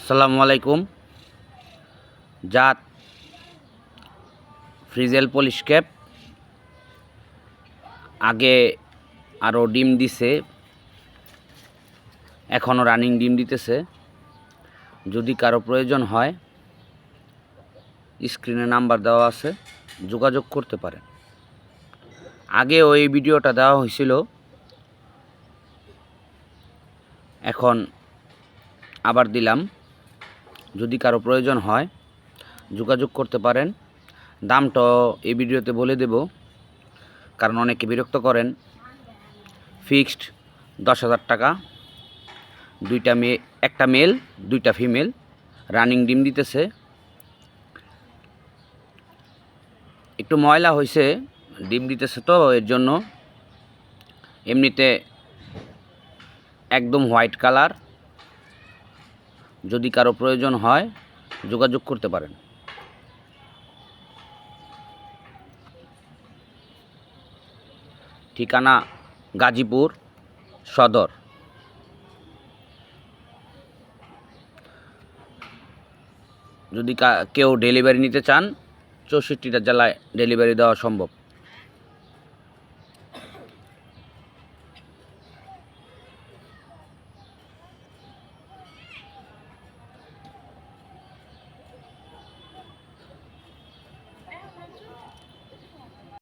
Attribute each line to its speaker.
Speaker 1: আসসালামু আলাইকুম। জাত ফ্রিজেল পলিশ ক্যাপ আগে আরও ডিম দিছে, এখনও রানিং ডিম দিতেছে। যদি কারো প্রয়োজন হয় স্ক্রিনে নাম্বার দেওয়া আছে, যোগাযোগ করতে পারেন। আগে ওই ভিডিওটা দেওয়া হয়েছিল, এখন আবার দিলাম। যদি কারো প্রয়োজন হয় যোগাযোগ করতে পারেন। দামটা এই ভিডিওতে বলে দেব, কারণ অনেকে বিরক্ত করেন। ফিক্সড 10,000 টাকা। একটা মেল 2টা ফিমেল, রানিং ডিম দিতেছে। একটু ময়লা হয়েছে, ডিম দিতেছে তো এর জন্য। এমনিতে একদম হোয়াইট কালার। যদি কারো প্রয়োজন হয় যোগাযোগ করতে পারেন। ঠিকানা গাজীপুর সদর। যদি কেউ ডেলিভারি নিতে চান 64টা জেলায় ডেলিভারি দেওয়া সম্ভব।